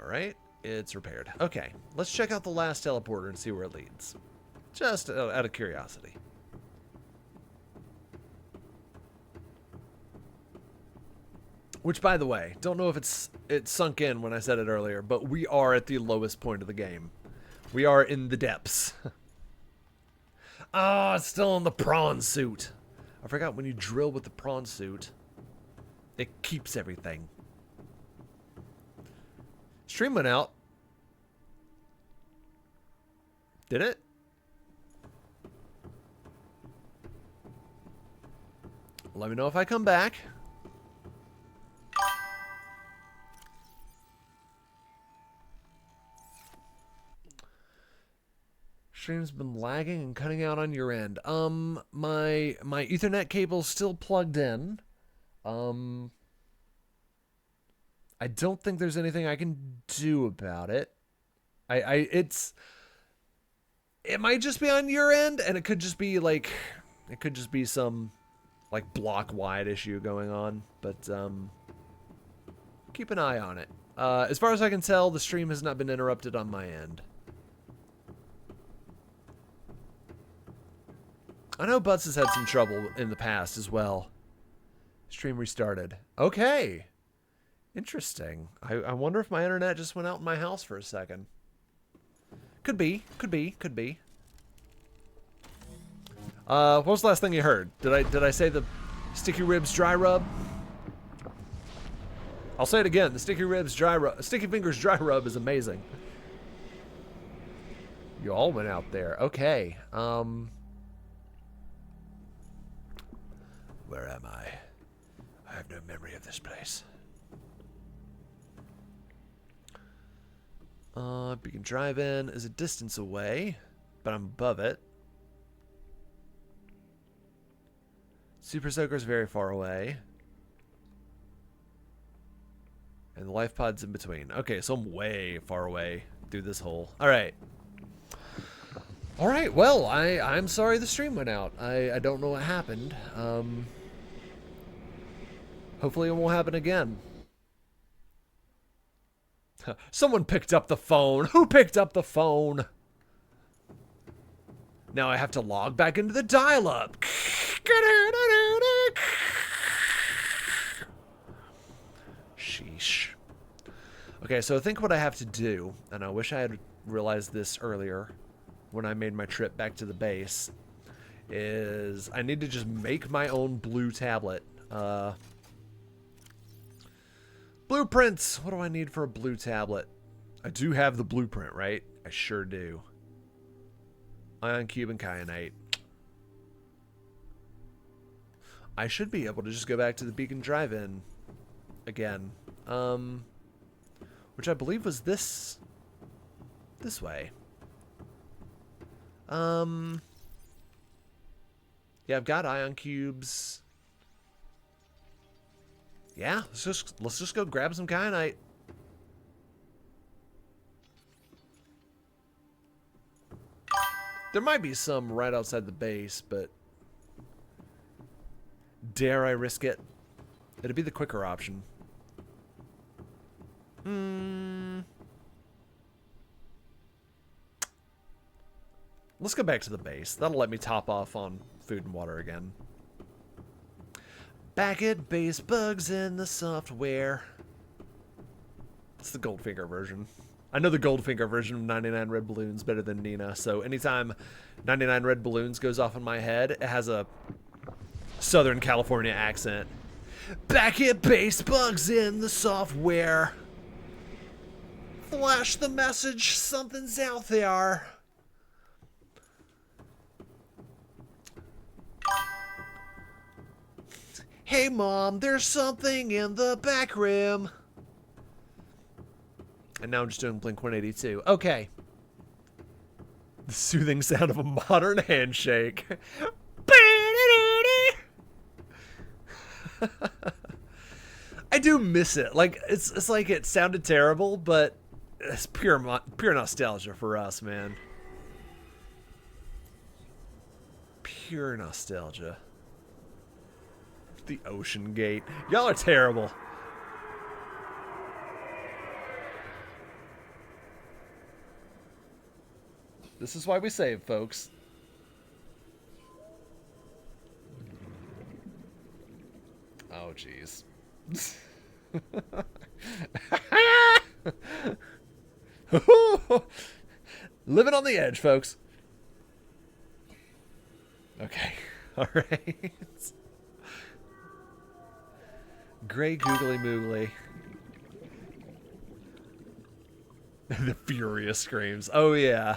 Alright, it's repaired. Okay, let's check out the last teleporter and see where it leads. Just out of curiosity. Which, by the way, don't know if it sunk in when I said it earlier, but we are at the lowest point of the game. We are in the depths. Ah, it's still in the prawn suit. I forgot when you drill with the prawn suit, it keeps everything. Stream went out. Did it? Let me know if I come back. Stream's been lagging and cutting out on your end. My Ethernet cable's still plugged in. I don't think there's anything I can do about it. It might just be on your end, and it could just be like, it could just be some like block-wide issue going on. But keep an eye on it. As far as I can tell, the stream has not been interrupted on my end. I know Butts has had some trouble in the past as well. Stream restarted. Okay. Interesting. I wonder if my internet just went out in my house for a second. Could be. Could be. Could be. What was the last thing you heard? Did I say the Sticky Ribs dry rub? I'll say it again. The Sticky Ribs dry rub, Sticky Fingers dry rub is amazing. You all went out there. Okay. Where am I? I have no memory of this place. Beacon Drive-In is a distance away, but I'm above it. Super Soaker's very far away. And the life pod's in between. Okay, so I'm way far away through this hole. Alright. Alright, well, I'm sorry the stream went out. I don't know what happened. Hopefully it won't happen again. Someone picked up the phone. Who picked up the phone? Now I have to log back into the dial-up. Sheesh. Okay, so I think what I have to do, and I wish I had realized this earlier when I made my trip back to the base, is I need to just make my own blue tablet. Blueprints! What do I need for a blue tablet? I do have the blueprint, right? I sure do. Ion Cube and Kyanite. I should be able to just go back to the Beacon Drive-In again. Which I believe was this way. Yeah, I've got ion cubes. Yeah, let's just go grab some kyanite. There might be some right outside the base, but dare I risk it? It'd be the quicker option. Let's go back to the base. That'll let me top off on food and water again. Back at base, bugs in the software. It's the Goldfinger version. I know the Goldfinger version of 99 Red Balloons better than Nina, so anytime 99 Red Balloons goes off in my head, it has a Southern California accent. Back at base, bugs in the software. Flash the message, something's out there. Hey Mom, there's something in the back room. And now I'm just doing Blink-182. Okay. The soothing sound of a modern handshake. I do miss it. Like it's like it sounded terrible, but it's pure nostalgia for us, man. Pure nostalgia. The Ocean Gate. Y'all are terrible. This is why we save, folks. Oh, jeez. Living on the edge, folks. Okay. All right. Gray googly moogly. The furious screams. Oh, yeah.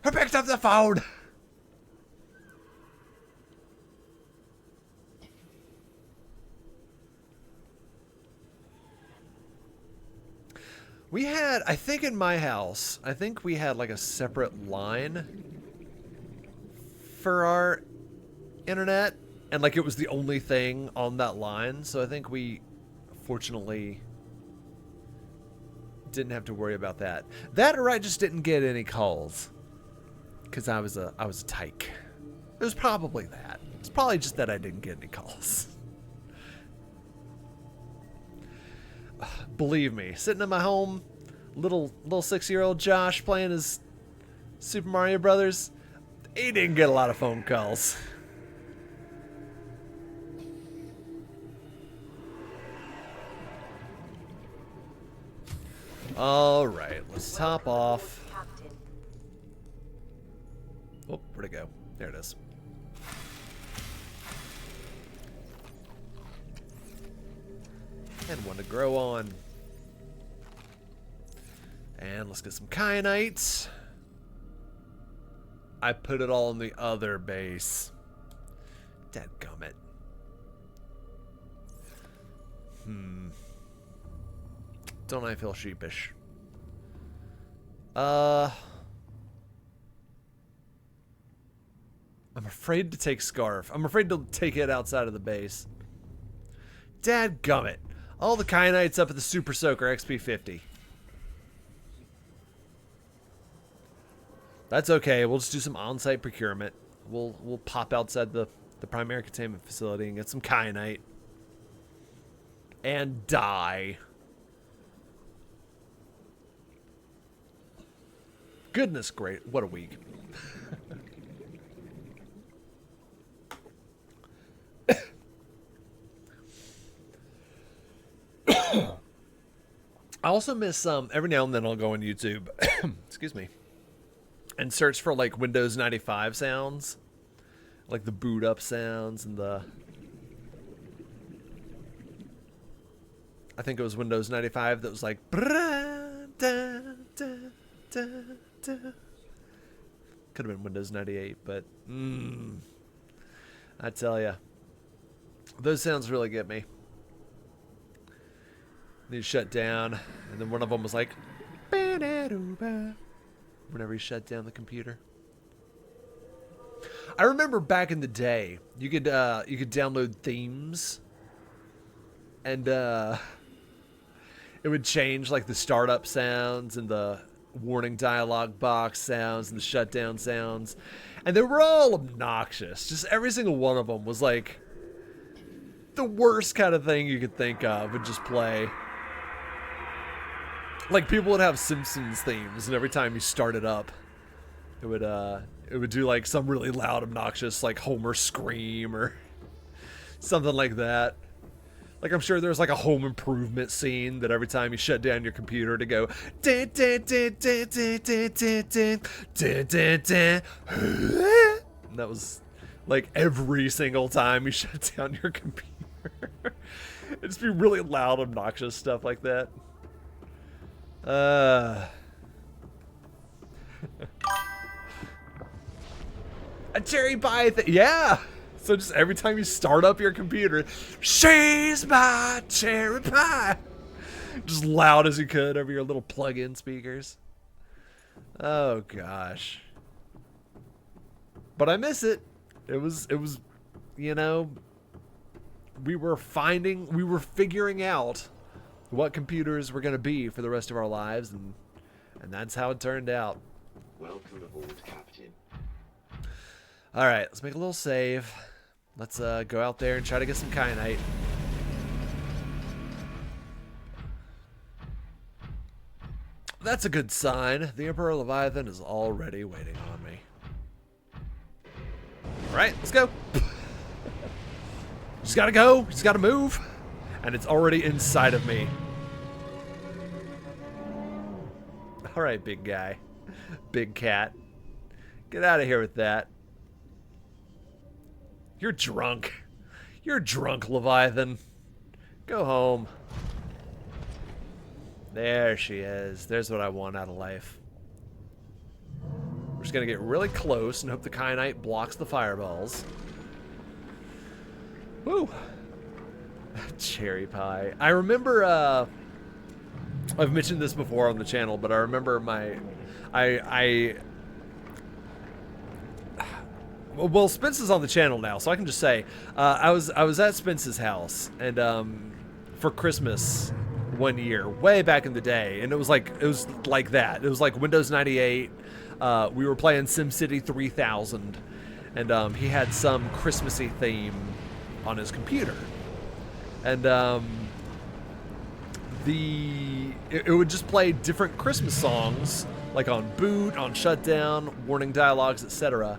I picked up the phone. We had, I think in my house, I think we had like a separate line for our internet. And like it was the only thing on that line. So I think we, fortunately, didn't have to worry about that. That or I just didn't get any calls. Because I was a tyke. It was probably that. It's probably just that I didn't get any calls. Believe me, sitting in my home, little 6-year-old Josh playing his Super Mario Brothers, he didn't get a lot of phone calls. All right, let's top off. Oh, where'd it go? There it is. And one to grow on. And let's get some kyanites. I put it all in the other base. Dadgummit. Don't I feel sheepish? I'm afraid to take Scarf. I'm afraid to take it outside of the base. Dadgummit. All the kyanites up at the Super Soaker XP50. That's okay. We'll just do some on-site procurement. We'll pop outside the primary containment facility and get some kyanite. And die. Goodness great. What a week. I also miss every now and then I'll go on YouTube excuse me, and search for like Windows 95 sounds, like the boot up sounds and the, I think it was Windows 95 that was like could have been Windows 98, but I tell ya, those sounds really get me. He shut down, and then one of them was like, whenever he shut down the computer. I remember back in the day, you could download themes, and it would change like the startup sounds and the warning dialog box sounds and the shutdown sounds, and they were all obnoxious. Just every single one of them was like the worst kind of thing you could think of would just play. Like people would have Simpsons themes, and every time you start it up, it would do like some really loud, obnoxious like Homer scream or something like that. Like I'm sure there's like a Home Improvement scene that every time you shut down your computer to go and that was like every single time you shut down your computer. It'd just be really loud, obnoxious stuff like that. A cherry pie yeah. So just every time you start up your computer, she's my cherry pie. Just loud as you could over your little plug-in speakers. Oh gosh. But I miss it. It was, you know, we were figuring out what computers were going to be for the rest of our lives, and that's how it turned out. Welcome aboard, Captain. All right, let's make a little save. Let's go out there and try to get some kyanite. That's a good sign. The Emperor Leviathan is already waiting on me. Alright, let's go. Just gotta go. Just gotta move. And it's already inside of me. Alright, big guy. Big cat. Get out of here with that. You're drunk. You're drunk, Leviathan. Go home. There she is. There's what I want out of life. We're just gonna get really close and hope the kyanite blocks the fireballs. Woo! Cherry pie. I remember, I've mentioned this before on the channel, but I remember well, Spence is on the channel now, so I can just say, I was at Spence's house, and, for Christmas one year, way back in the day, and it was like that. It was like Windows 98. We were playing SimCity 3000, and he had some Christmassy theme on his computer, and it would just play different Christmas songs, like on boot, on shutdown, warning dialogues, etc.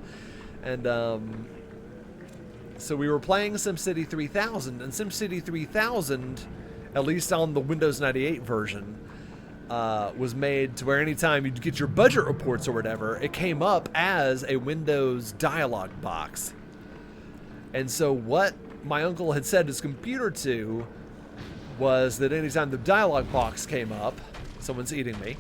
And so we were playing SimCity 3000, and SimCity 3000, at least on the Windows 98 version, was made to where anytime you'd get your budget reports or whatever, it came up as a Windows dialog box. And so what my uncle had set his computer to was that anytime the dialog box came up, someone's eating me,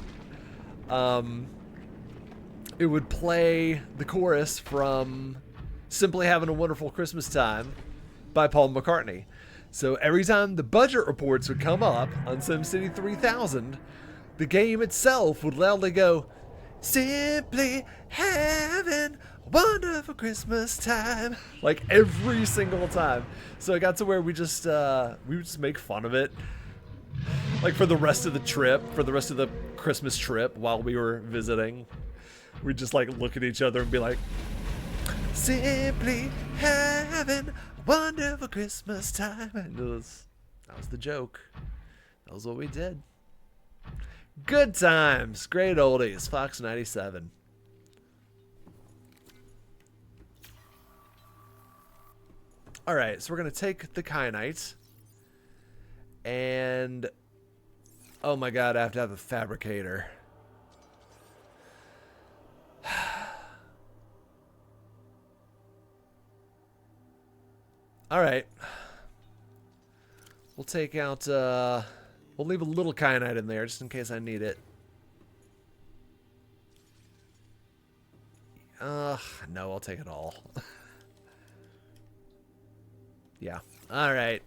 it would play the chorus from Simply Having a Wonderful Christmas Time by Paul McCartney. So every time the budget reports would come up on SimCity 3000, the game itself would loudly go, "Simply having a wonderful Christmas time," like every single time. So it got to where we would just make fun of it, like for the rest of the trip, for the rest of the Christmas trip while we were visiting. We'd just like look at each other and be like, "Simply having a wonderful Christmas time." And that was the joke. That was what we did. Good times. Great oldies. Fox 97. Alright, so we're going to take the kyanite. And... oh my god, I have to have a fabricator. Alright. We'll take out, we'll leave a little kyanite in there just in case I need it. No, I'll take it all. Yeah. Alright.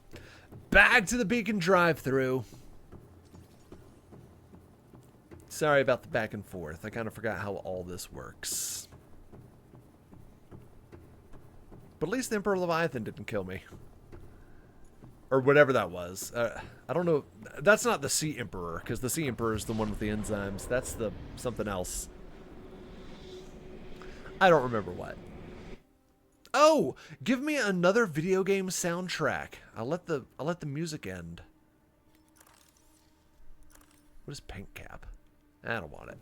Back to the Beacon drive-thru. Sorry about the back and forth. I kind of forgot how all this works. But at least the Emperor Leviathan didn't kill me. Or whatever that was. I don't know. That's not the Sea Emperor, because the Sea Emperor is the one with the enzymes. That's the something else. I don't remember what. Oh! Give me another video game soundtrack. I'll let the music end. What is Pink Cap? I don't want it.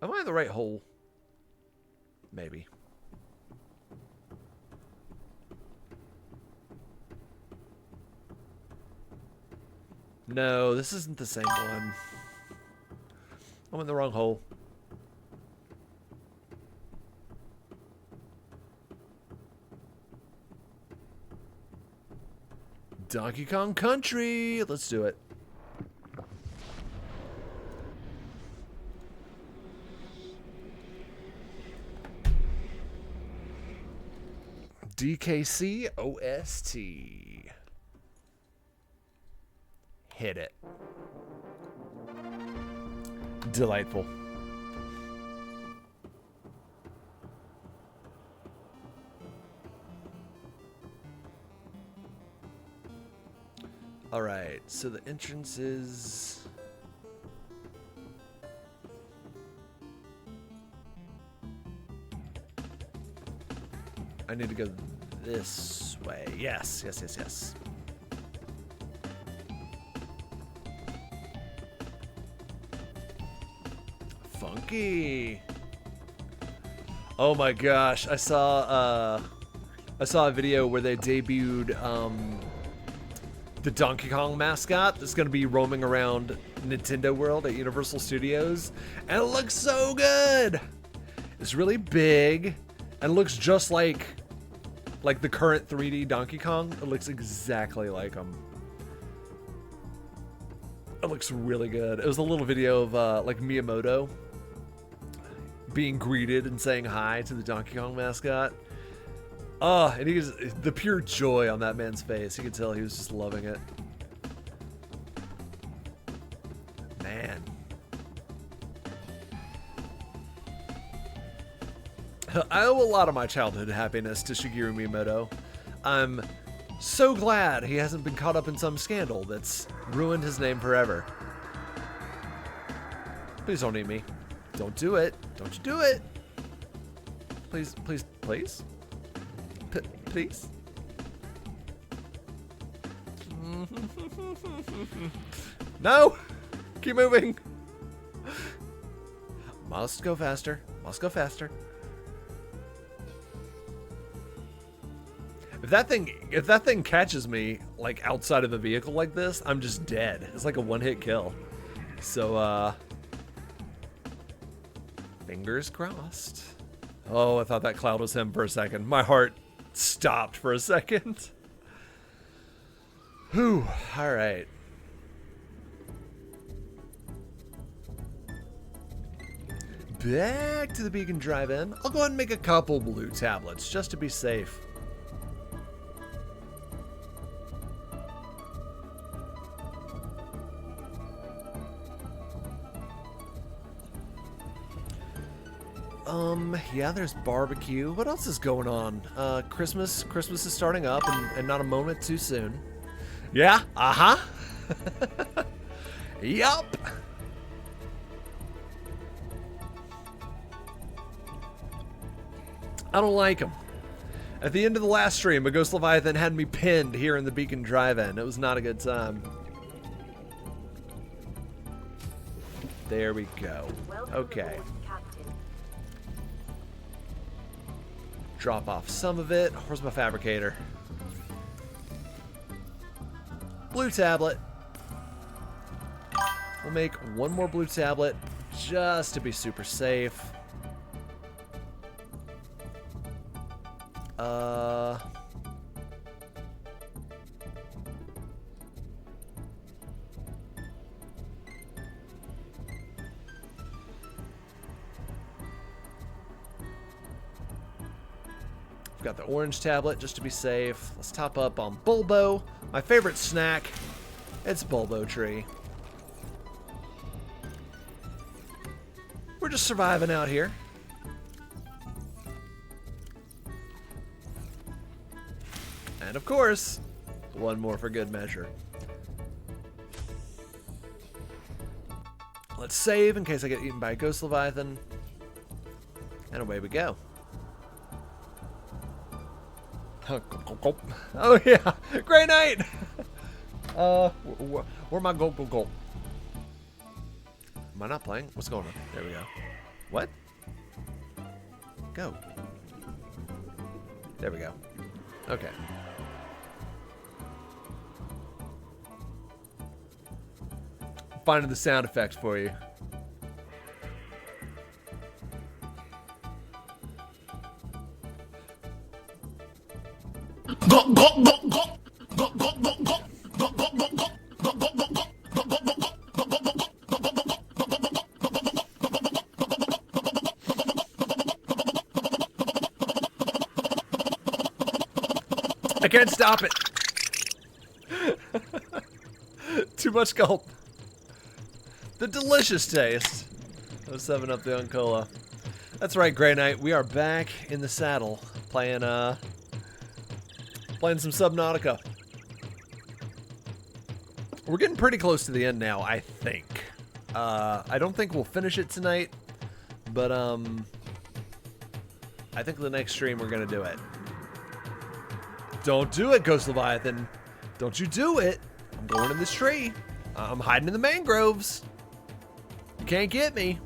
Am I in the right hole? Maybe. No, this isn't the same one. I'm in the wrong hole. Donkey Kong Country! Let's do it. DKC OST. Hit it. Delightful. All right, so the entrance is... I need to go this way. Yes, yes, yes, yes. Funky. Oh my gosh, I saw a video where they debuted the Donkey Kong mascot that's going to be roaming around Nintendo World at Universal Studios, and it looks so good. It's really big and looks just like the current 3D Donkey Kong. It looks exactly like him. It looks really good. It was a little video of like Miyamoto being greeted and saying hi to the Donkey Kong mascot. Oh, and the pure joy on that man's face. You could tell he was just loving it. Man. I owe a lot of my childhood happiness to Shigeru Miyamoto. I'm so glad he hasn't been caught up in some scandal that's ruined his name forever. Please don't eat me. Don't do it. Don't you do it. Please, please, please? Please? No! Keep moving! Must go faster. Must go faster. If that thing catches me like outside of a vehicle like this, I'm just dead. It's like a one-hit kill. So fingers crossed. Oh, I thought that cloud was him for a second. My heart stopped for a second. Whew. All right. Back to the Beacon Drive-In. I'll go ahead and make a couple blue tablets just to be safe. Yeah, there's barbecue. What else is going on? Christmas is starting up and not a moment too soon. Yeah, uh-huh. Yup. I don't like him. At the end of the last stream, a Ghost Leviathan had me pinned here in the Beacon Drive-In. It was not a good time. There we go. Okay. Drop off some of it. Where's my fabricator? Blue tablet. We'll make one more blue tablet just to be super safe. We've got the orange tablet just to be safe. Let's top up on Bulbo. My favorite snack. It's Bulbo tree. We're just surviving out here. And of course, one more for good measure. Let's save in case I get eaten by a Ghost Leviathan. And away we go. Oh yeah, great night. Where my go? Am I not playing? What's going on? There we go. What? Go. There we go. Okay. Finding the sound effects for you. I can't stop it. Too much gulp. The delicious taste of 7-Up the Uncola. That's right, Grey Knight. We are back in the saddle playing some Subnautica. We're getting pretty close to the end now, I think. I don't think we'll finish it tonight, but I think the next stream we're gonna do it. Don't do it, Ghost Leviathan. Don't you do it. I'm going in this tree. I'm hiding in the mangroves. You can't get me.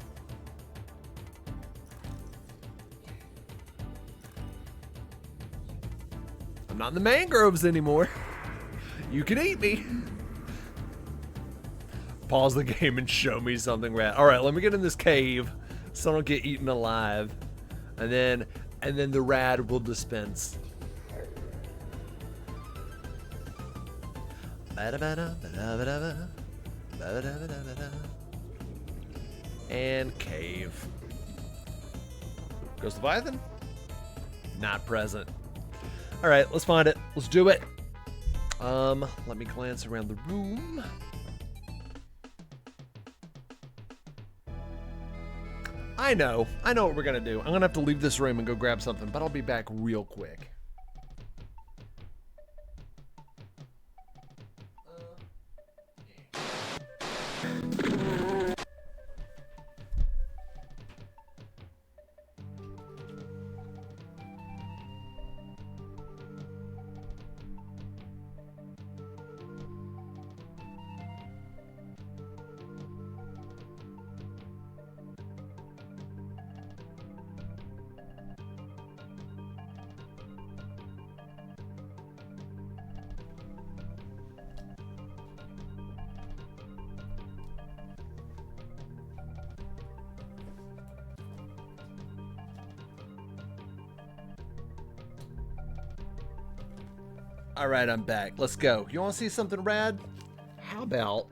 I'm not in the mangroves anymore. You can eat me. Pause the game and show me something rad. All right, let me get in this cave so I don't get eaten alive. And then the rad will dispense. And cave. Ghost Leviathan? Not present. All right, let's find it. Let's do it. Let me glance around the room. I know what we're gonna do. I'm gonna have to leave this room and go grab something, but I'll be back real quick. All right, I'm back. Let's go. You want to see something rad? How about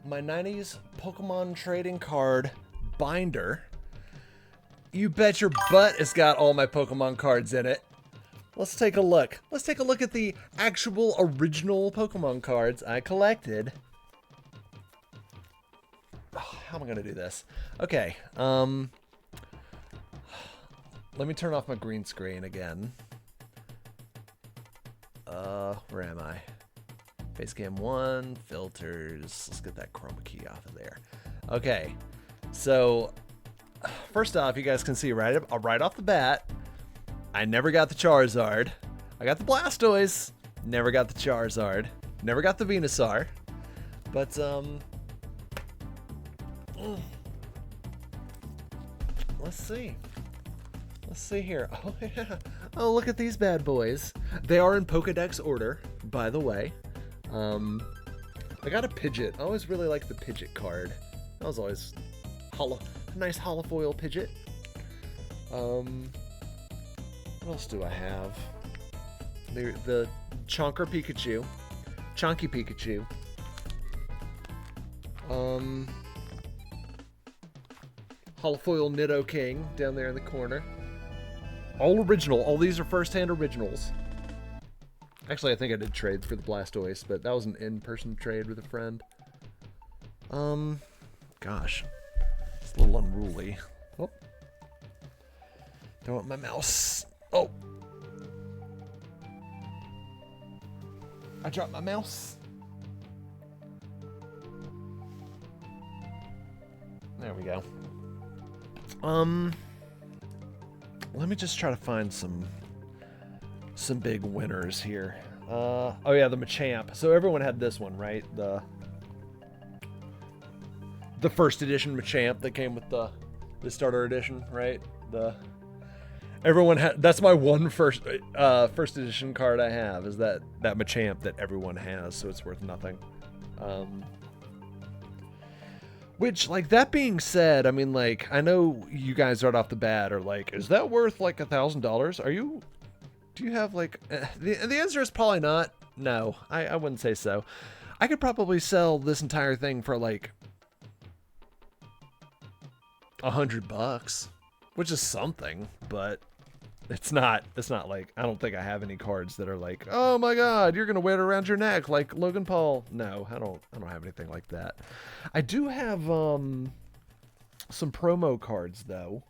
my 90s Pokemon trading card binder? You bet your butt it's got all my Pokemon cards in it. Let's take a look. Let's take a look at the actual original Pokemon cards I collected. Oh, how am I gonna do this? Okay. Let me turn off my green screen again. Where am I? Facecam 1, filters. Let's get that chroma key off of there. Okay, so first off, you guys can see right off the bat, I never got the Charizard. I got the Blastoise, never got the Charizard, never got the Venusaur, but let's see. Let's see here. Oh, yeah. Oh, look at these bad boys. They are in Pokedex order, by the way. I got a Pidgeot. I always really liked the Pidgeot card. That was always a nice holofoil Pidgeot. What else do I have? The Chonker Pikachu. Chonky Pikachu. Holofoil Nidoking down there in the corner. All original. All these are first-hand originals. Actually, I think I did trade for the Blastoise, but that was an in-person trade with a friend. Gosh. It's a little unruly. Oh. Don't want my mouse. Oh. I dropped my mouse. There we go. Let me just try to find some big winners here. Oh yeah, the Machamp. So everyone had this one, right? The first edition Machamp that came with the starter edition, right? Everyone had. That's my one first edition card I have, is that Machamp that everyone has, so it's worth nothing. Which, like, that being said, I mean, like, I know you guys right off the bat are like, is that worth, like, $1,000? Do you have, like, the answer is probably not. No, I wouldn't say so. I could probably sell this entire thing for, like, $100, which is something, but it's not like, I don't think I have any cards that are like, oh my god, you're gonna wear it around your neck like Logan Paul. No, I don't have anything like that. I do have some promo cards though.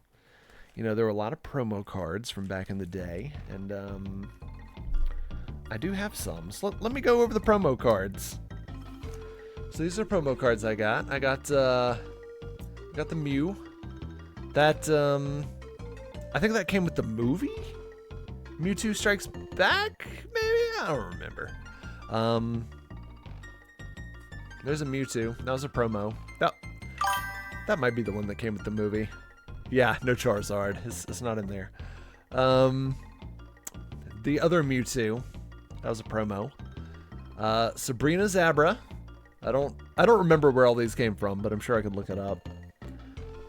You know, there were a lot of promo cards from back in the day, and I do have some. So let me go over the promo cards. So these are promo cards I got. I got the Mew. That I think that came with the movie? Mewtwo Strikes Back, maybe? I don't remember. There's a Mewtwo. That was a promo. That might be the one that came with the movie. Yeah, no Charizard. It's not in there. The other Mewtwo. That was a promo. Sabrina Zabra. I don't remember where all these came from, but I'm sure I could look it up.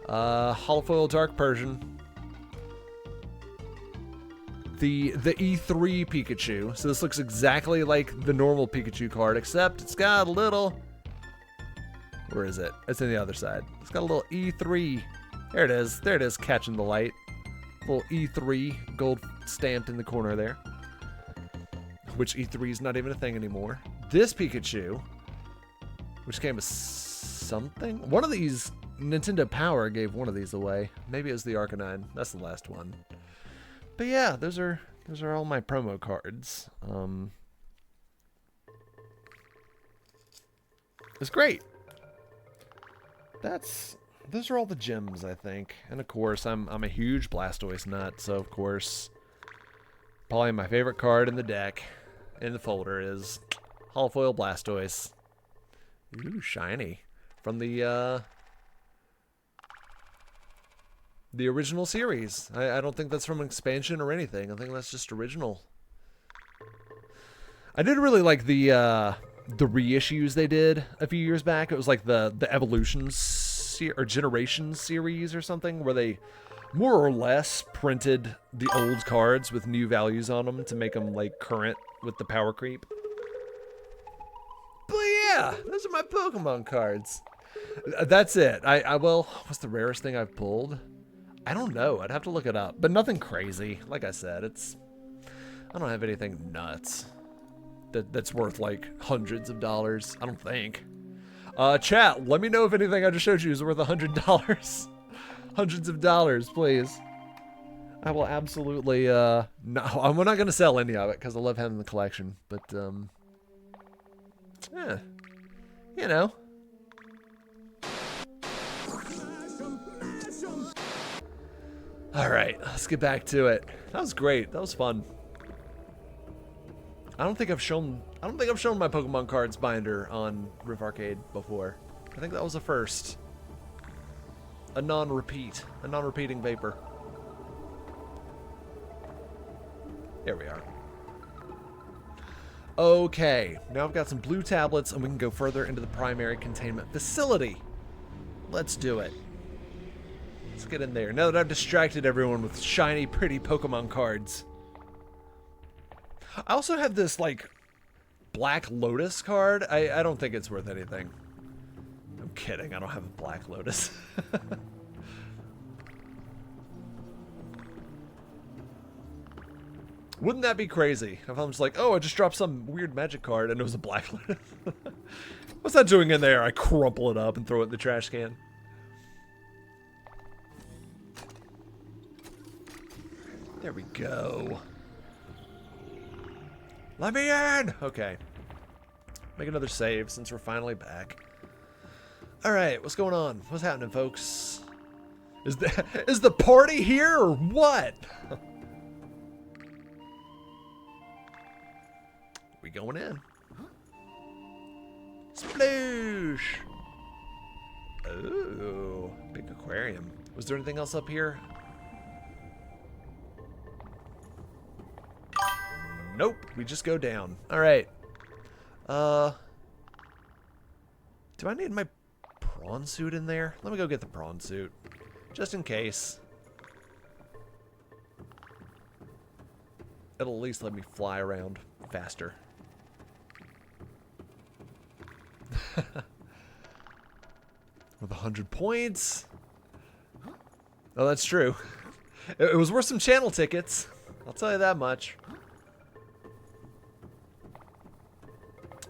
Holofoil Dark Persian. The E3 Pikachu. So this looks exactly like the normal Pikachu card, except it's got a little... Where is it? It's on the other side. It's got a little E3. There it is. There it is, catching the light. Little E3 gold stamped in the corner there. Which E3 is not even a thing anymore. This Pikachu, which came with something. One of these, Nintendo Power gave one of these away. Maybe it was the Arcanine. That's the last one. But yeah, those are all my promo cards. It's great. Those are all the gems, I think. And of course, I'm a huge Blastoise nut, so of course, probably my favorite card in the deck, in the folder, is Holofoil Blastoise. Ooh, shiny. From the original series. I don't think that's from an expansion or anything. I think that's just original. I did really like the reissues they did a few years back. It was like the Evolutions or Generations series or something, where they more or less printed the old cards with new values on them to make them like current with the power creep. But yeah, those are my Pokemon cards. That's it. Well, what's the rarest thing I've pulled? I don't know. I'd have to look it up. But nothing crazy. Like I said, I don't have anything nuts that's worth like hundreds of dollars. I don't think. Chat, let me know if anything I just showed you is worth $100. Hundreds of dollars, please. I will absolutely, no, I'm not going to sell any of it because I love having the collection. But, yeah, you know. All right, let's get back to it. That was great. That was fun. I don't think I've shown my Pokemon cards binder on Riff Arcade before. I think that was a first. A non-repeating vapor. There we are. Okay, now I've got some blue tablets and we can go further into the primary containment facility. Let's do it. Let's get in there. Now that I've distracted everyone with shiny, pretty Pokemon cards. I also have this, like, Black Lotus card. I don't think it's worth anything. I'm kidding. I don't have a Black Lotus. Wouldn't that be crazy if I'm just like, oh, I just dropped some weird magic card and it was a Black Lotus? What's that doing in there? I crumple it up and throw it in the trash can. There we go. Let me in! Okay. Make another save since we're finally back. Alright, what's going on? What's happening, folks? Is the party here or what? We going in. Sploosh! Ooh, big aquarium. Was there anything else up here? Nope, we just go down. Alright. Do I need my prawn suit in there? Let me go get the prawn suit. Just in case. It'll at least let me fly around faster. With 100 points. Oh, that's true. It was worth some channel tickets. I'll tell you that much.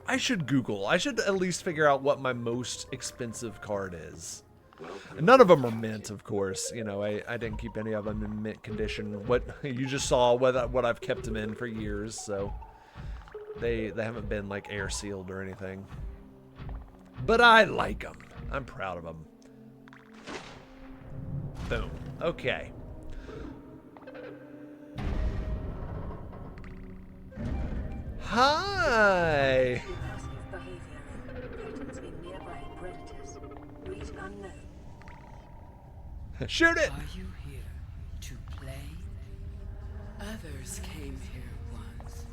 I should Google. I should at least figure out what my most expensive card is. None of them are mint, of course. You know, I didn't keep any of them in mint condition. What you just saw, what I've kept them in for years, so they haven't been like air sealed or anything. But I like them. I'm proud of them. Boom. Okay. Hi. Passive behavior patterns in nearby predators. Read unknown. Shoot it. Are you here to play? Others came here once.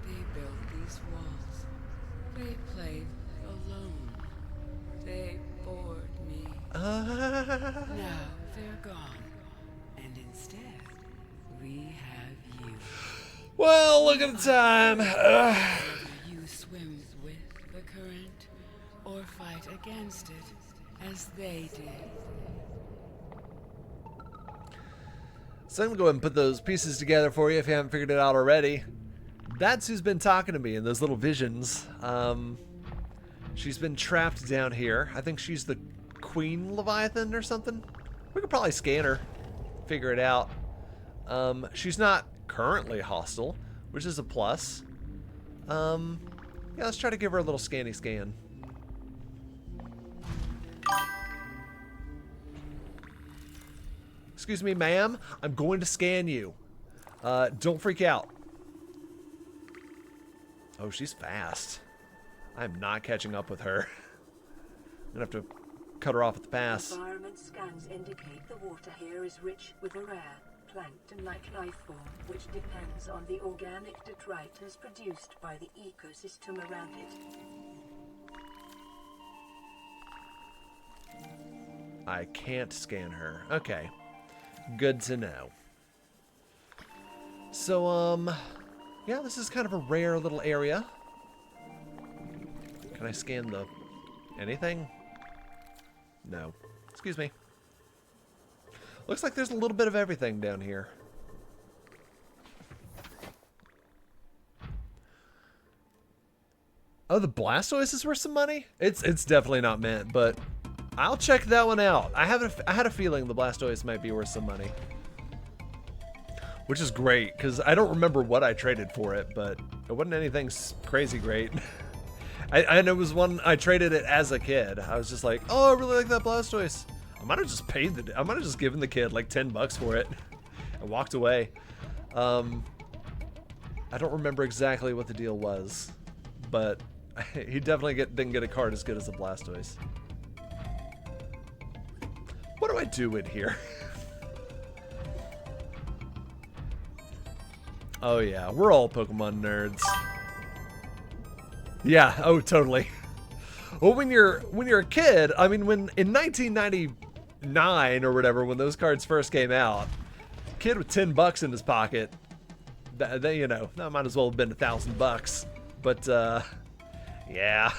They built these walls. They played alone. They bored me. Now they're gone. And instead, we have you. Well, look at the time. Whether you swim with the current or fight against it, as they did. So I'm going to go ahead and put those pieces together for you if you haven't figured it out already. That's who's been talking to me in those little visions. She's been trapped down here. I think she's the Queen Leviathan or something. We could probably scan her, figure it out. She's not currently hostile, which is a plus. Yeah, let's try to give her a little scanny scan. Excuse me, ma'am. I'm going to scan you. Don't freak out. Oh, she's fast. I'm not catching up with her. I'm gonna have to cut her off at the pass. Environment scans indicate the water here is rich with a rare plankton-like life form, which depends on the organic detritus produced by the ecosystem around it. I can't scan her. Okay. Good to know. So, yeah, this is kind of a rare little area. Can I scan the... anything? No. Excuse me. Looks like there's a little bit of everything down here. Oh, the Blastoise is worth some money? It's definitely not meant, but I'll check that one out. I had a feeling the Blastoise might be worth some money. Which is great, because I don't remember what I traded for it, but it wasn't anything crazy great. I know it was one I traded it as a kid. I was just like, oh, I really like that Blastoise. I might have just I might have just given the kid like $10 for it and walked away. I don't remember exactly what the deal was, but he definitely didn't get a card as good as a Blastoise. What do I do in here? Oh yeah, we're all Pokemon nerds. Yeah, oh totally. Well, when you're a kid, I mean, when in 1999 or whatever, when those cards first came out, kid with $10 in his pocket, that you know, that might as well have been $1,000. But yeah,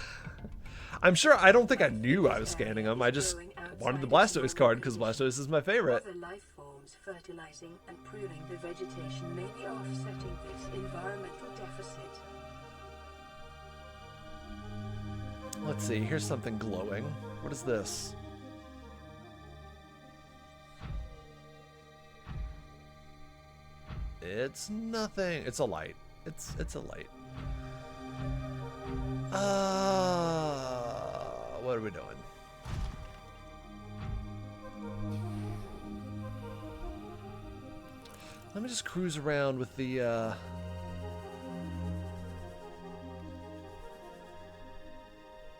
I'm sure. I don't think I knew I was scanning them. I just wanted the Blastoise card because Blastoise is my favorite. Other life forms fertilizing and pruning the vegetation may be offsetting this environmental deficit. Let's see, here's something glowing. What is this? It's nothing. It's a light. It's a light. What are we doing? Let me just cruise around with the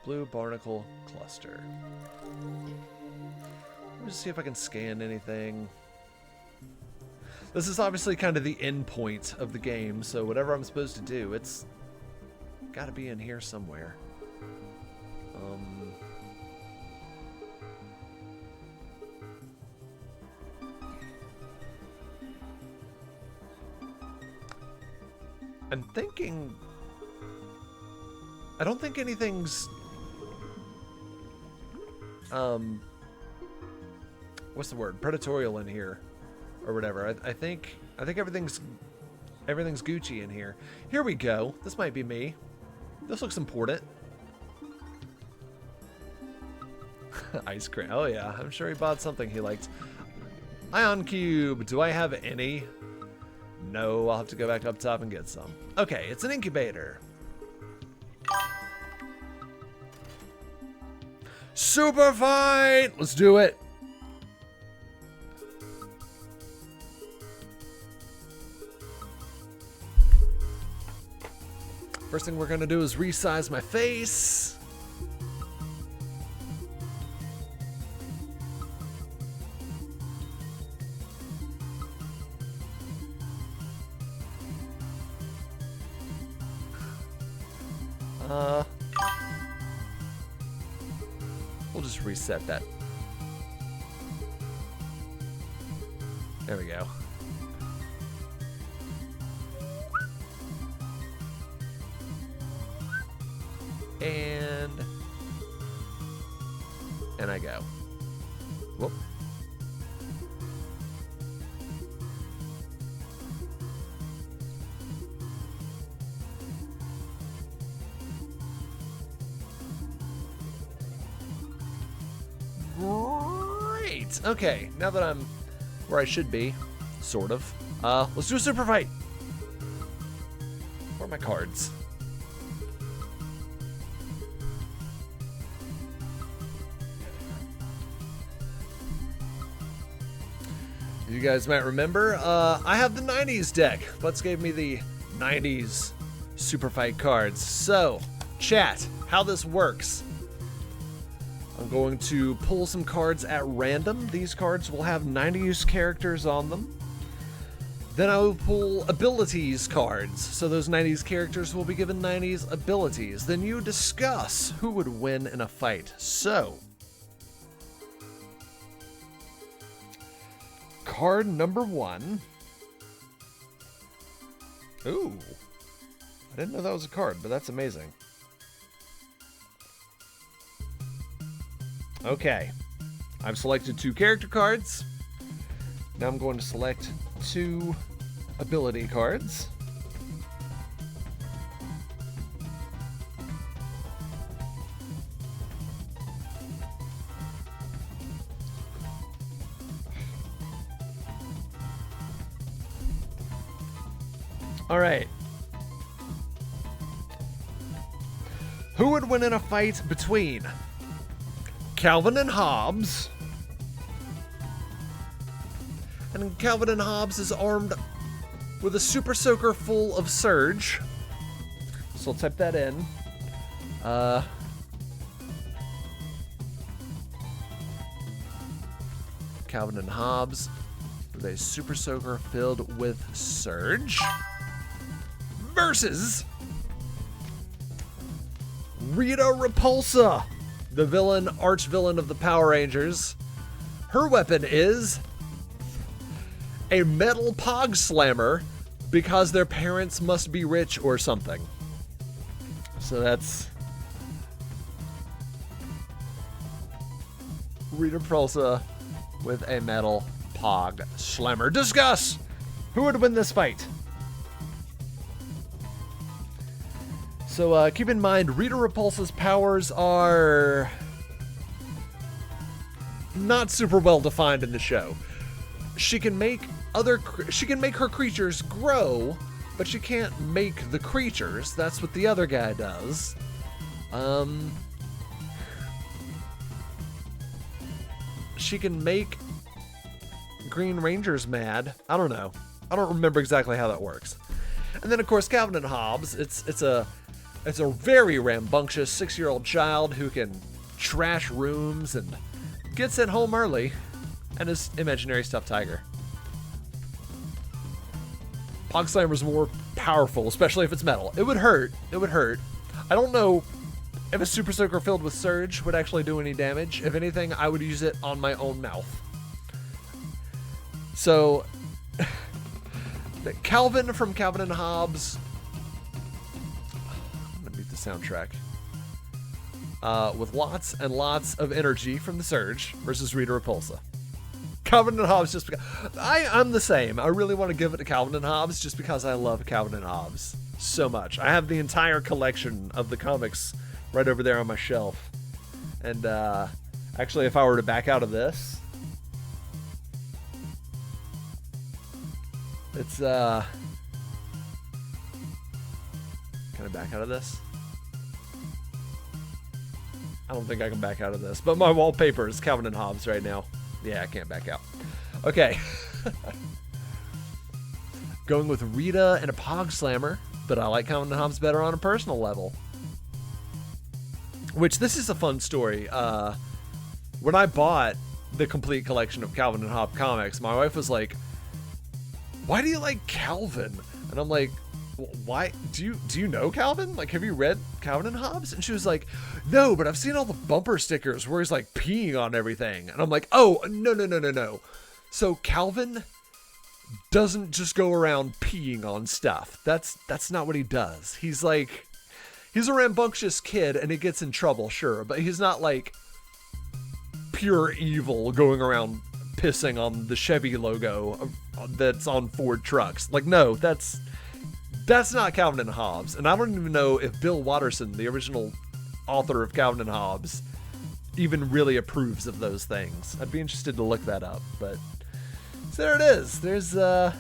Blue Barnacle Cluster. Let me just see if I can scan anything. This is obviously kind of the end point of the game, so whatever I'm supposed to do, it's gotta be in here somewhere. I'm thinking... I don't think anything's... what's the word? Predatorial in here, or whatever. I think everything's Gucci in here. Here we go. This might be me. This looks important. Ice cream. Oh yeah, I'm sure he bought something he liked. Ion Cube. Do I have any? No, I'll have to go back up top and get some. Okay, it's an incubator. Super fight! Let's do it. First thing we're gonna do is resize my face. We'll just reset that. There we go. And I go. Whoop. Great. Okay, now that I'm where I should be, sort of. Let's do a super fight. Where are my cards? You guys might remember, I have the 90s deck. Let's gave me the 90s super fight cards. So, chat, how this works. I'm going to pull some cards at random. These cards will have 90s characters on them. Then I will pull abilities cards. So those 90s characters will be given 90s abilities. Then you discuss who would win in a fight. So, card number 1. Ooh. I didn't know that was a card, but that's amazing. Okay. I've selected 2 character cards. Now I'm going to select 2 ability cards. All right. Who would win in a fight between Calvin and Hobbes? And Calvin and Hobbes is armed with a super soaker full of surge. So I'll type that in. Calvin and Hobbes with a super soaker filled with surge. Versus Rita Repulsa, the villain, arch villain of the Power Rangers. Her weapon is a metal pog slammer because their parents must be rich or something. So that's Rita Repulsa with a metal pog slammer. Discuss who would win this fight. So keep in mind, Rita Repulsa's powers are not super well defined in the show. She can make her creatures grow, but she can't make the creatures. That's what the other guy does. She can make Green Rangers mad. I don't know. I don't remember exactly how that works. And then of course Calvin and Hobbes. It's a very rambunctious 6-year-old child who can trash rooms and get sent home early, and his imaginary stuffed tiger. Pog Slammer's more powerful, especially if it's metal. It would hurt. It would hurt. I don't know if a Super Soaker filled with Surge would actually do any damage. If anything, I would use it on my own mouth. So, Calvin from Calvin and Hobbes. I'm gonna mute the soundtrack. With lots and lots of energy from the Surge versus Rita Repulsa. Calvin and Hobbes just because I'm the same. I really want to give it to Calvin and Hobbes just because I love Calvin and Hobbes so much. I have the entire collection of the comics right over there on my shelf. And actually, if I were to back out of this, it's can I back out of this? I don't think I can back out of this, but my wallpaper is Calvin and Hobbes right now. Yeah, I can't back out. Okay. Going with Rita and a Pog Slammer but I like Calvin and Hobbes better on a personal level. Which, this is a fun story. When I bought the complete collection of Calvin and Hobbes comics, my wife was like, "Why do you like Calvin?" And I'm like, "Why? Do you know Calvin? Like, have you read Calvin and Hobbes?" And she was like, "No, but I've seen all the bumper stickers where he's like peeing on everything." And I'm like, "Oh, no. So Calvin doesn't just go around peeing on stuff. That's not what he does. He's a rambunctious kid and he gets in trouble, sure, but he's not like pure evil going around pissing on the Chevy logo that's on Ford trucks. Like, no, that's not Calvin and Hobbes. And I don't even know if Bill Watterson, the original author of Calvin and Hobbes, even really approves of those things. I'd be interested to look that up, but so there it is. There's that.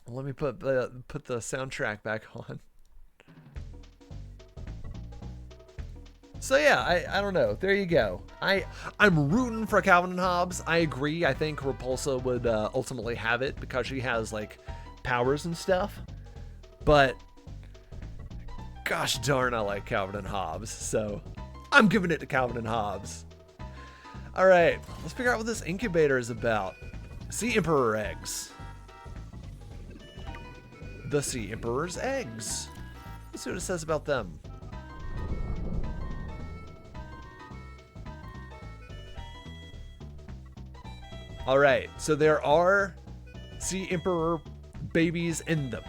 Let me put the soundtrack back on. So yeah, I don't know. There you go. I'm rooting for Calvin and Hobbes. I agree. I think Repulsa would ultimately have it because she has like powers and stuff. But gosh darn, I like Calvin and Hobbes. So I'm giving it to Calvin and Hobbes. All right, let's figure out what this incubator is about. Sea Emperor eggs. The Sea Emperor's eggs. Let's see what it says about them. All right, so there are Sea Emperor babies in them.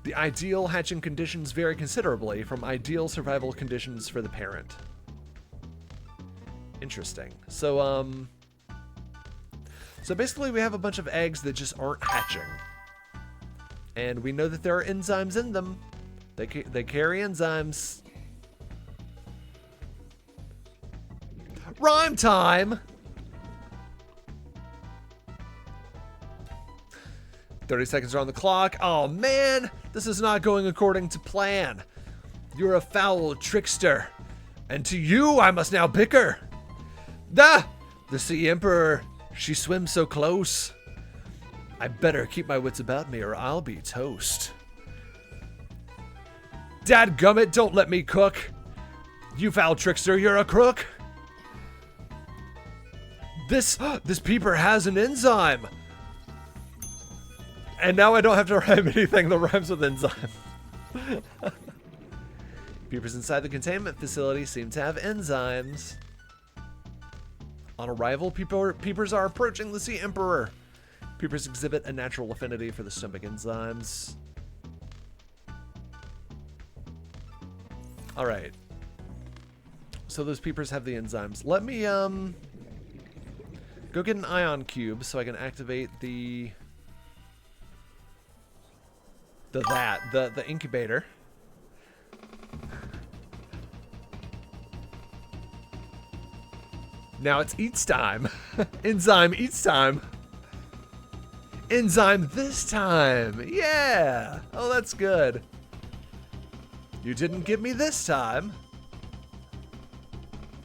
The ideal hatching conditions vary considerably from ideal survival conditions for the parent. Interesting. So basically we have a bunch of eggs that just aren't hatching. And we know that there are enzymes in them. They carry enzymes. Rhyme time! 30 seconds are on the clock. Oh man, this is not going according to plan. You're a foul trickster, and to you I must now bicker. The Sea Emperor, she swims so close. I better keep my wits about me or I'll be toast. Dadgummit, don't let me cook. You foul trickster, you're a crook. This peeper has an enzyme. And now I don't have to rhyme anything that rhymes with enzyme. Peepers inside the containment facility seem to have enzymes. On arrival, peepers are approaching the Sea Emperor. Peepers exhibit a natural affinity for the stomach enzymes. All right. So those peepers have the enzymes. Let me go get an ion cube so I can activate the incubator. Now it's eats time. Enzyme eats time. Enzyme this time. Yeah. Oh, that's good. You didn't get me this time.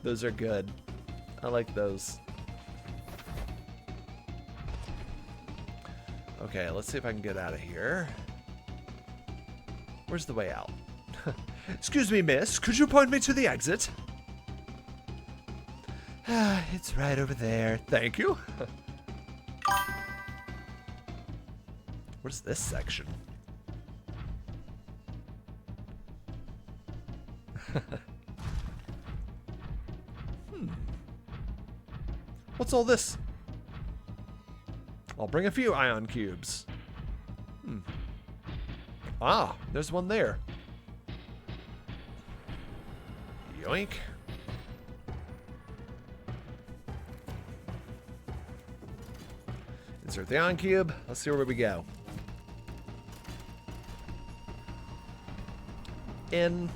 Those are good. I like those. Okay, let's see if I can get out of here. Where's the way out? Excuse me, miss. Could you point me to the exit? It's right over there. Thank you. What's this section? What's all this? I'll bring a few ion cubes. Ah, there's one there. Yoink. Insert the ion cube. Let's see where we go. In.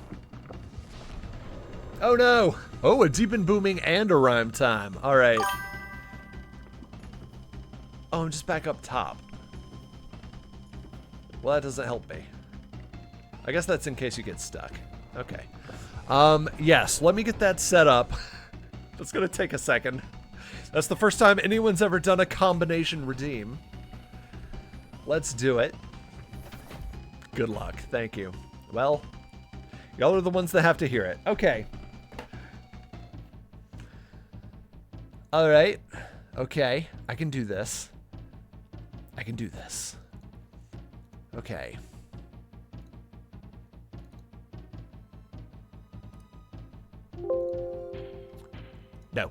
Oh no! Oh, a deep and booming and a rhyme time. All right. Oh, I'm just back up top. Well, that doesn't help me. I guess that's in case you get stuck. Okay. Yes, let me get that set up. That's gonna take a second. That's the first time anyone's ever done a combination redeem. Let's do it. Good luck. Thank you. Well, y'all are the ones that have to hear it. Okay. All right. Okay. I can do this. I can do this. Okay. No.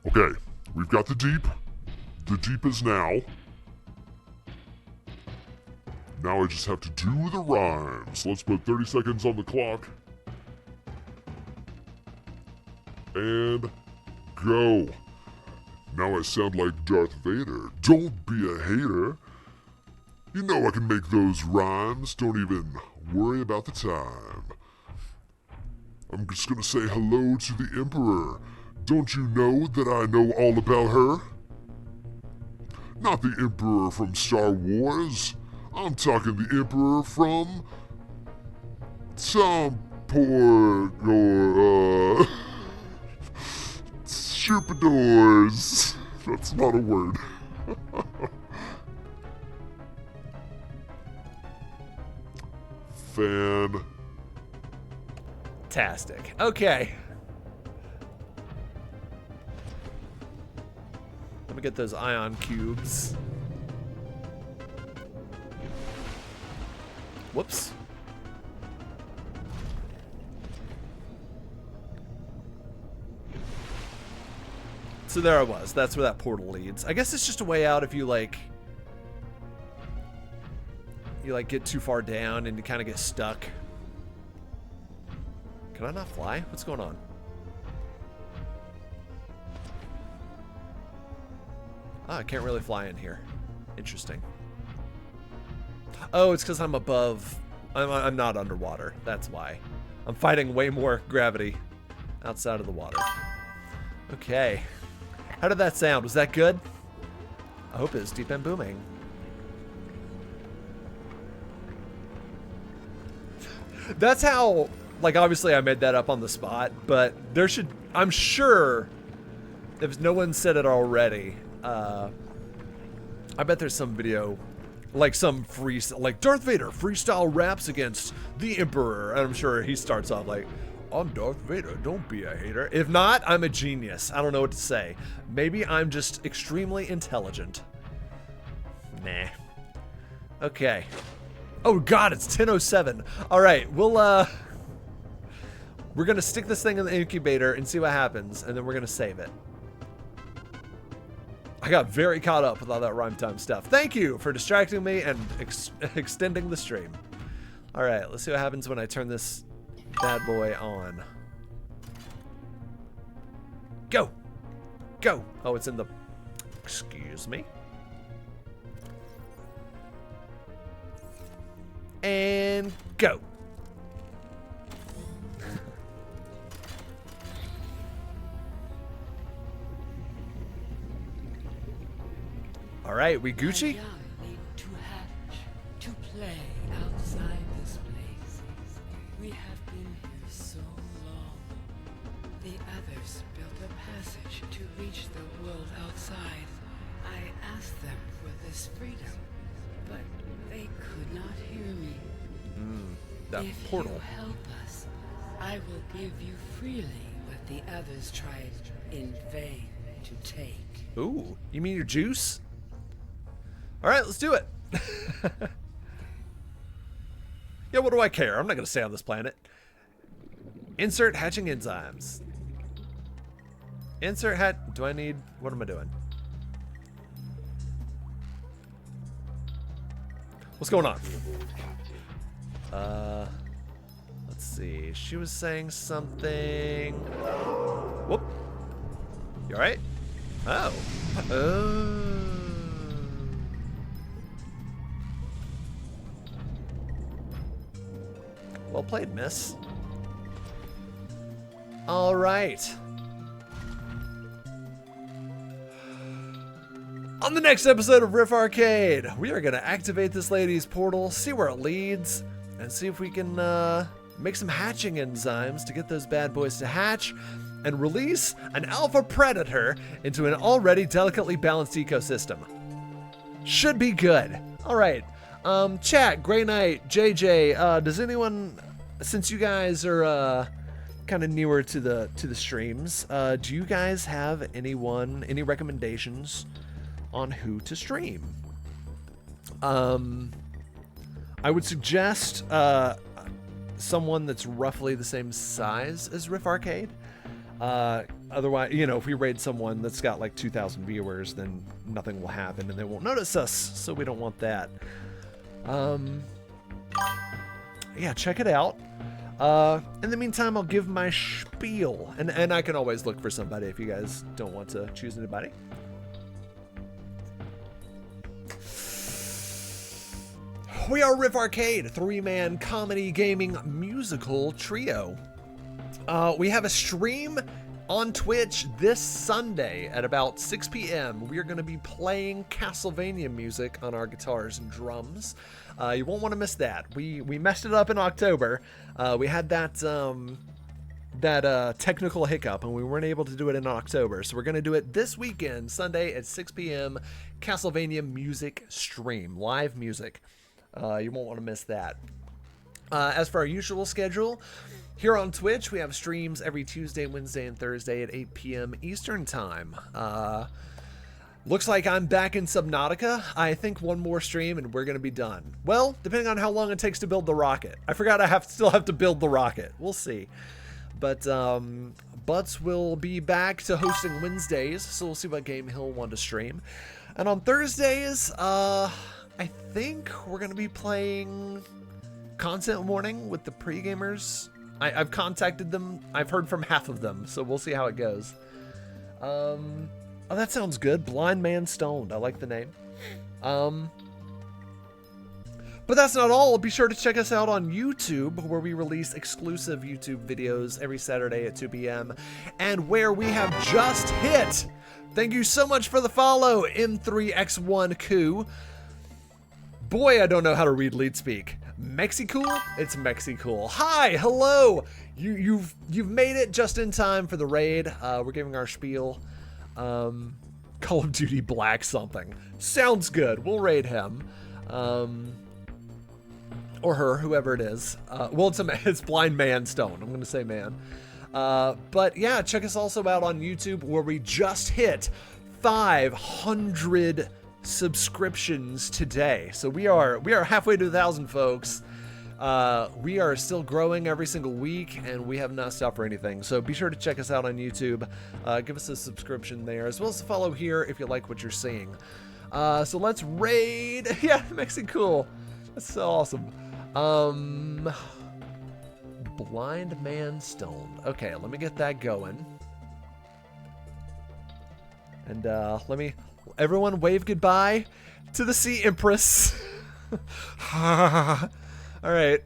Okay, we've got the Jeep. The Jeep is now. Now I just have to do the rhymes. Let's put 30 seconds on the clock. And go. Now I sound like Darth Vader. Don't be a hater. You know I can make those rhymes. Don't even worry about the time. I'm just gonna say hello to the Emperor. Don't you know that I know all about her? Not the Emperor from Star Wars. I'm talking the Emperor from Tomport or Chupadors. That's not a word. Fantastic. Okay. Let me get those ion cubes. Whoops. So there I was. That's where that portal leads. I guess it's just a way out if you like get too far down and you kind of get stuck. Can I not fly? What's going on? Oh, I can't really fly in here. Interesting. Oh, it's because I'm above. I'm not underwater. That's why. I'm fighting way more gravity outside of the water. Okay. How did that sound? Was that good? I hope it's deep and booming. That's how, like, obviously I made that up on the spot, but there should, I'm sure, if no one said it already, I bet there's some video, like some free, like Darth Vader freestyle raps against the Emperor, and I'm sure he starts off like, I'm Darth Vader, don't be a hater. If not, I'm a genius. I don't know what to say. Maybe I'm just extremely intelligent. Nah. Okay. Oh god, it's 10:07. All right, we're gonna stick this thing in the incubator and see what happens, and then we're gonna save it. I got very caught up with all that rhyme time stuff. Thank you for distracting me and extending the stream. All right, let's see what happens when I turn this bad boy on. Go, go. Oh, it's in the. Excuse me. And go. All right, we Gucci? My young need to hatch, to play outside this place. We have been here so long. The others built a passage to reach the world outside. I asked them for this freedom, but they could not hear me. That If portal. you help us, I will give you freely what the others tried in vain to take. Ooh, you mean your juice? All right, let's do it. Yeah, what do I care? I'm not gonna stay on this planet. Insert hatching enzymes. Insert hat. Do I need? What am I doing? What's going on? Let's see. She was saying something. Whoop. You all right? Oh. Well played, miss. All right. On the next episode of Riff Arcade, we are going to activate this lady's portal, see where it leads, and see if we can make some hatching enzymes to get those bad boys to hatch. and release an alpha predator into an already delicately balanced ecosystem. Should be good. All right. Chat, Grey Knight, JJ, does anyone, since you guys are kind of newer to the streams, do you guys have any recommendations on who to stream? I would suggest someone that's roughly the same size as Riff Arcade. Otherwise, you know, if we raid someone that's got like 2,000 viewers, then nothing will happen and they won't notice us, so we don't want that. Yeah, check it out. In the meantime, I'll give my spiel, and I can always look for somebody if you guys don't want to choose anybody. We are Riff Arcade, a 3-man comedy gaming musical trio. We have a stream on Twitch this Sunday at about 6 p.m. We are going to be playing Castlevania music on our guitars and drums. You won't want to miss that. We messed it up in October. We had that technical hiccup, and we weren't able to do it in October. So we're going to do it this weekend, Sunday at 6 p.m. Castlevania music stream, live music. You won't want to miss that. As for our usual schedule, here on Twitch, we have streams every Tuesday, Wednesday, and Thursday at 8 p.m. Eastern Time. Looks like I'm back in Subnautica. I think one more stream and we're going to be done. Well, depending on how long it takes to build the rocket. I forgot I still have to build the rocket. We'll see. But Butts will be back to hosting Wednesdays, so we'll see what game he'll want to stream. And on Thursdays, I think we're going to be playing Content Warning with the pre-gamers. I've contacted them. I've heard from half of them, so we'll see how it goes. Oh, that sounds good. Blind Man Stoned. I like the name. But that's not all. Be sure to check us out on YouTube, where we release exclusive YouTube videos every Saturday at 2 p.m. and where we have just hit. Thank you so much for the follow, M3X1Ku. Boy, I don't know how to read lead speak. Mexicool? It's Mexicool. Hi, hello. You've made it just in time for the raid. We're giving our spiel. Call of Duty Black something. Sounds good. We'll raid him. Or her, whoever it is. Well, it's Blind Man Stone. I'm gonna say man. But yeah, check us also out on YouTube, where we just hit 500 subscriptions today. So we are halfway to 1,000, folks. We are still growing every single week, and we have not stopped for anything. So be sure to check us out on YouTube. Give us a subscription there, as well as a follow here if you like what you're seeing. So let's raid. Yeah, Mexicool. That's so awesome. Blind Man Stoned. Okay, let me get that going. And everyone wave goodbye to the Sea Empress. All right.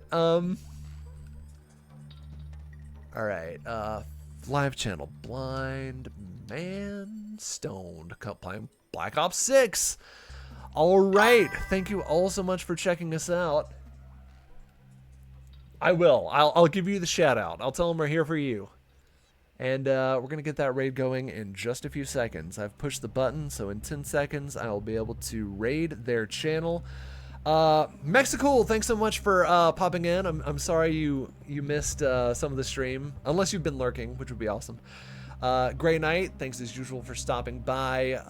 Live channel, Blind Man Stoned, playing Black Ops 6. All right. Thank you all so much for checking us out. I will. I'll give you the shout out. I'll tell them we're here for you. And we're going to get that raid going in just a few seconds. I've pushed the button, so in 10 seconds, I'll be able to raid their channel. Mexicool, thanks so much for popping in. I'm sorry you missed some of the stream, unless you've been lurking, which would be awesome. Grey Knight, thanks as usual for stopping by.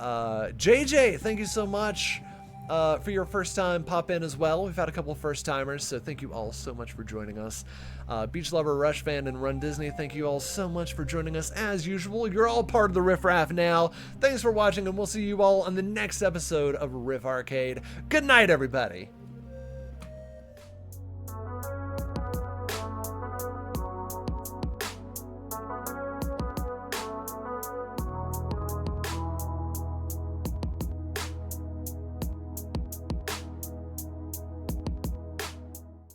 JJ, thank you so much for your first time pop in as well. We've had a couple of first timers, so thank you all so much for joining us. Beach Lover, Rush Fan, and Run Disney, thank you all so much for joining us as usual. You're all part of the Riff Raff now. Thanks for watching, and we'll see you all on the next episode of Riff Arcade. Good night, everybody.